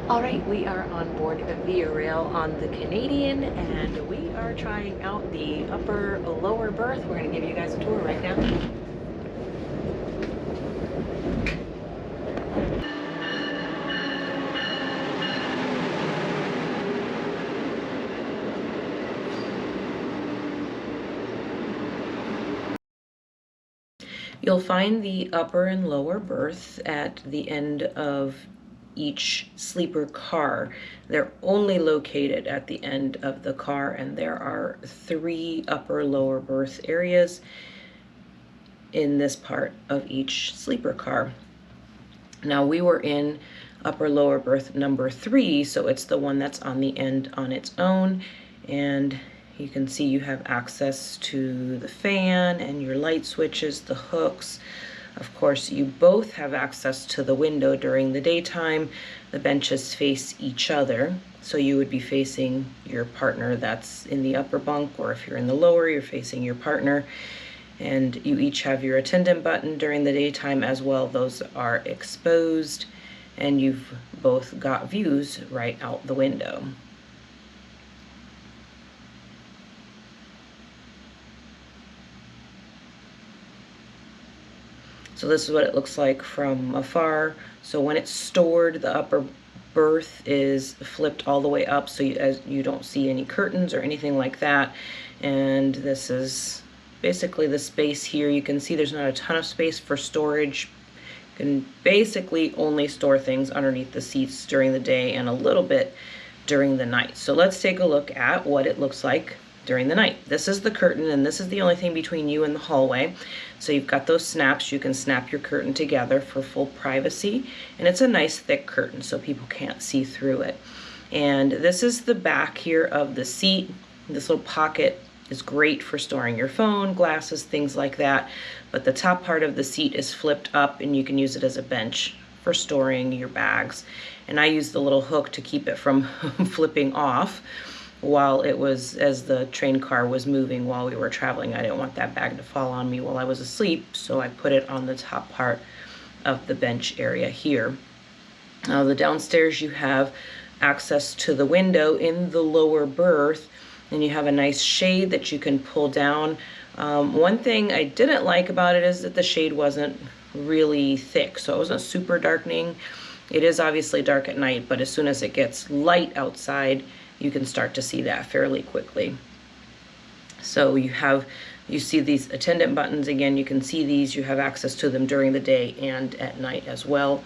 All right, we are on board Via Rail on the Canadian, and we are trying out the upper lower berth. We're going to give you guys a tour right now. You'll find the upper and lower berth at the end of each sleeper car. They're only located at the end of the car, and there are 3 upper lower berth areas in this part of each sleeper car. Now we were in upper lower berth number 3, so it's the one that's on the end on its own, and you can see you have access to the fan and your light switches, the hooks. Of course, you both have access to the window during the daytime. The benches face each other, so you would be facing your partner that's in the upper bunk, or if you're in the lower, you're facing your partner. And you each have your attendant button during the daytime as well. Those are exposed, and you've both got views right out the window. So this is what it looks like from afar. So when it's stored, the upper berth is flipped all the way up, so you don't see any curtains or anything like that. And this is basically the space here. You can see there's not a ton of space for storage. You can basically only store things underneath the seats during the day and a little bit during the night. So let's take a look at what it looks like during the night. This is the curtain, and this is the only thing between you and the hallway. So you've got those snaps. You can snap your curtain together for full privacy, and it's a nice thick curtain so people can't see through it. And this is the back here of the seat. This little pocket is great for storing your phone, glasses, things like that, but the top part of the seat is flipped up, and you can use it as a bench for storing your bags. And I used the little hook to keep it from flipping off while it was, as the train car was moving while we were traveling. I didn't want that bag to fall on me while I was asleep, so I put it on the top part of the bench area here. Now the downstairs, you have access to the window in the lower berth, and you have a nice shade that you can pull down. One thing I didn't like about it is that the shade wasn't really thick, so it wasn't super darkening. It is obviously dark at night, but as soon as it gets light outside, you can start to see that fairly quickly. So you see these attendant buttons. Again, you can see these. You have access to them during the day and at night as well.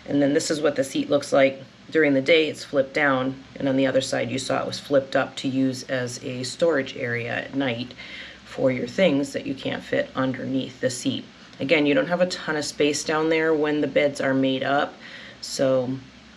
And then this is what the seat looks like during the day. It's flipped down, and on the other side you saw it was flipped up to use as a storage area at night for your things that you can't fit underneath the seat. Again, you don't have a ton of space down there when the beds are made up, so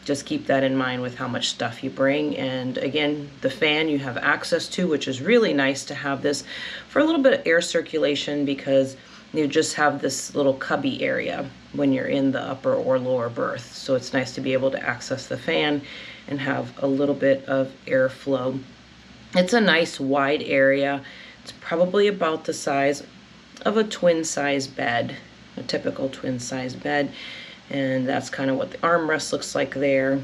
just keep that in mind with how much stuff you bring. And again, the fan you have access to, which is really nice to have this for a little bit of air circulation, because you just have this little cubby area when you're in the upper or lower berth. So it's nice to be able to access the fan and have a little bit of airflow. It's a nice wide area. It's probably about the size of a twin size bed, a typical twin size bed. And that's kind of what the armrest looks like there.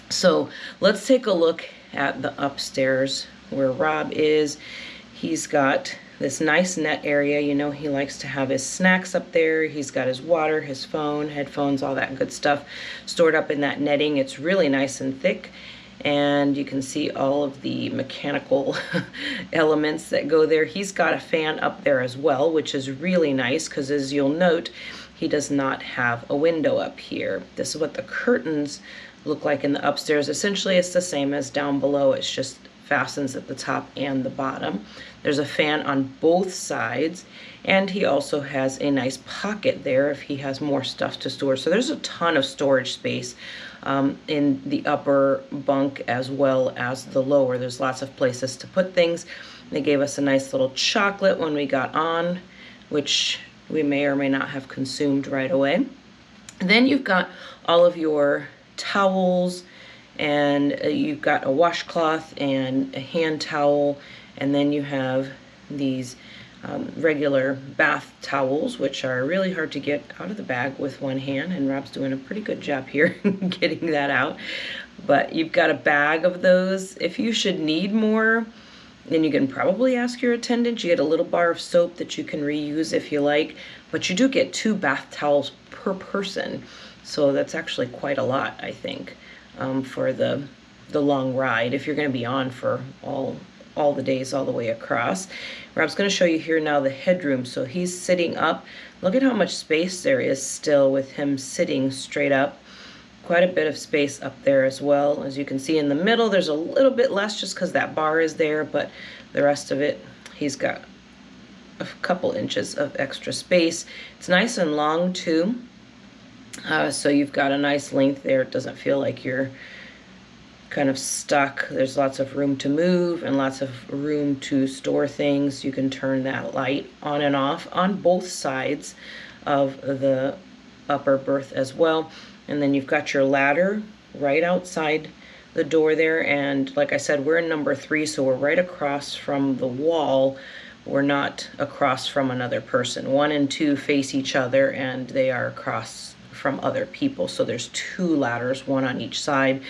So let's take a look at the upstairs where Rob is. He's got this nice net area. You know, he likes to have his snacks up there. He's got his water, his phone, headphones, all that good stuff stored up in that netting. It's really nice and thick, and you can see all of the mechanical elements that go there. He's got a fan up there as well, which is really nice, because as you'll note, he does not have a window up here. This is what the curtains look like in the upstairs. Essentially, it's the same as down below. It's just fastens at the top and the bottom. There's a fan on both sides, and he also has a nice pocket there if he has more stuff to store. So there's a ton of storage space in the upper bunk as well as the lower. There's lots of places to put things. They gave us a nice little chocolate when we got on, which we may or may not have consumed right away. And then you've got all of your towels, and you've got a washcloth and a hand towel, and then you have these regular bath towels, which are really hard to get out of the bag with one hand, and Rob's doing a pretty good job here getting that out. But you've got a bag of those. If you should need more, then you can probably ask your attendant. You get a little bar of soap that you can reuse if you like, but you do get 2 bath towels per person. So that's actually quite a lot, I think, for the long ride, if you're going to be on for all the days all the way across. Rob's going to show you here now the headroom. So he's sitting up. Look at how much space there is still with him sitting straight up. Quite a bit of space up there as well. As you can see in the middle, there's a little bit less just because that bar is there, but the rest of it, he's got a couple inches of extra space. It's nice and long too. So you've got a nice length there. It doesn't feel like you're kind of stuck. There's lots of room to move and lots of room to store things. You can turn that light on and off on both sides of the upper berth as well. And then you've got your ladder right outside the door there. And like I said, we're in number 3, so we're right across from the wall. We're not across from another person. 1 and 2 face each other, and they are across from other people. So there's 2 ladders, 1 on each side.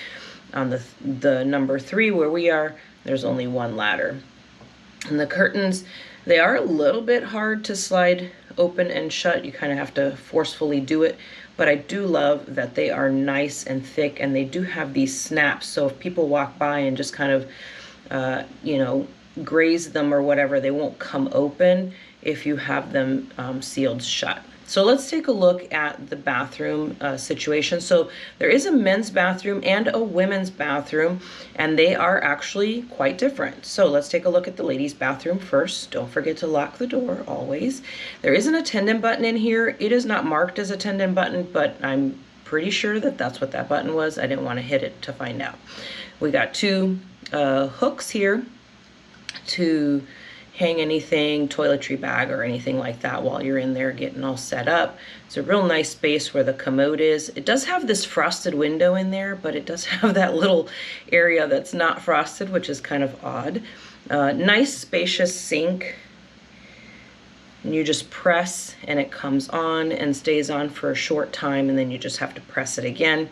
On the number 3 where we are, there's only 1 ladder. And the curtains, they are a little bit hard to slide open and shut. You kind of have to forcefully do it, but I do love that they are nice and thick, and they do have these snaps. So if people walk by and just kind of, you know, graze them or whatever, they won't come open if you have them sealed shut. So let's take a look at the bathroom situation. So there is a men's bathroom and a women's bathroom, and they are actually quite different. So let's take a look at the ladies' bathroom first. Don't forget to lock the door always. There is an attendant button in here. It is not marked as attendant button, but I'm pretty sure that that's what that button was. I didn't want to hit it to find out. We got 2 hooks here to hang anything, toiletry bag or anything like that while you're in there getting all set up. It's a real nice space where the commode is. It does have this frosted window in there, but it does have that little area that's not frosted, which is kind of odd. Nice spacious sink. And you just press and it comes on and stays on for a short time, and then you just have to press it again.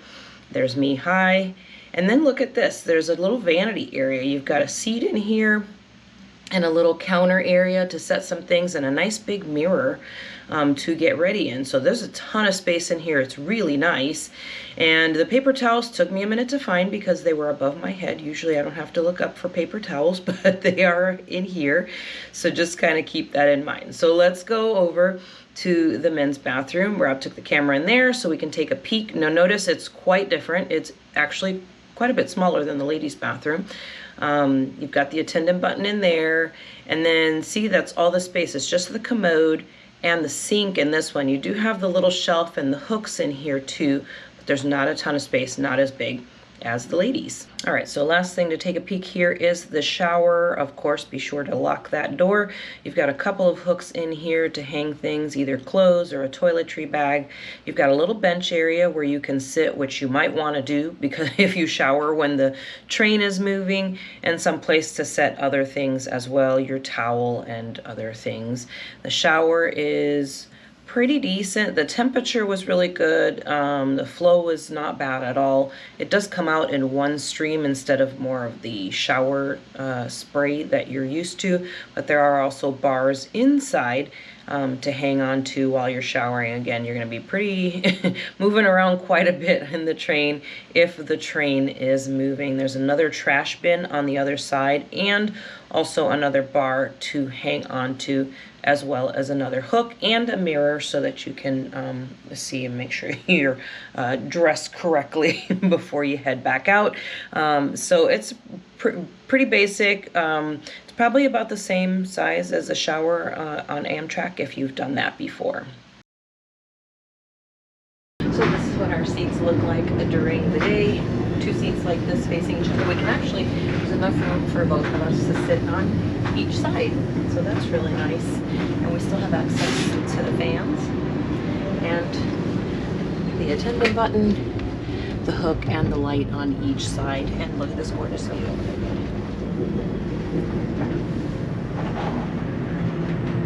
There's me high. And then look at this. There's a little vanity area. You've got a seat in here and a little counter area to set some things, and a nice big mirror to get ready in. So there's a ton of space in here. It's really nice. And the paper towels took me a minute to find because they were above my head. Usually I don't have to look up for paper towels, but they are in here. So just kind of keep that in mind. So let's go over to the men's bathroom. Rob took the camera in there so we can take a peek. Now notice it's quite different. It's actually quite a bit smaller than the ladies' bathroom. You've got the attendant button in there, and then see, that's all the space. It's just the commode and the sink in this one. You do have the little shelf and the hooks in here too, but there's not a ton of space, not as big as the ladies. All right, so last thing to take a peek here is the shower. Of course, be sure to lock that door. You've got a couple of hooks in here to hang things, either clothes or a toiletry bag. You've got a little bench area where you can sit, which you might want to do because if you shower when the train is moving, and some place to set other things as well, your towel and other things. The shower is pretty decent. The temperature was really good. The flow was not bad at all. It does come out in one stream instead of more of the shower spray that you're used to, but there are also bars inside to hang on to while you're showering. Again, you're going to be pretty moving around quite a bit in the train if the train is moving. There's another trash bin on the other side and also another bar to hang on to, as well as another hook and a mirror so that you can see and make sure you're dressed correctly before you head back out. So it's pretty basic. It's probably about the same size as a shower on Amtrak if you've done that before. So this is what our seats look like during the day. 2 seats like this facing each other. We can actually, there's enough room for both of us to sit on each side. So that's really nice. And we still have access to the fans and the attendant button, the hook and the light on each side. And look at this gorgeous view.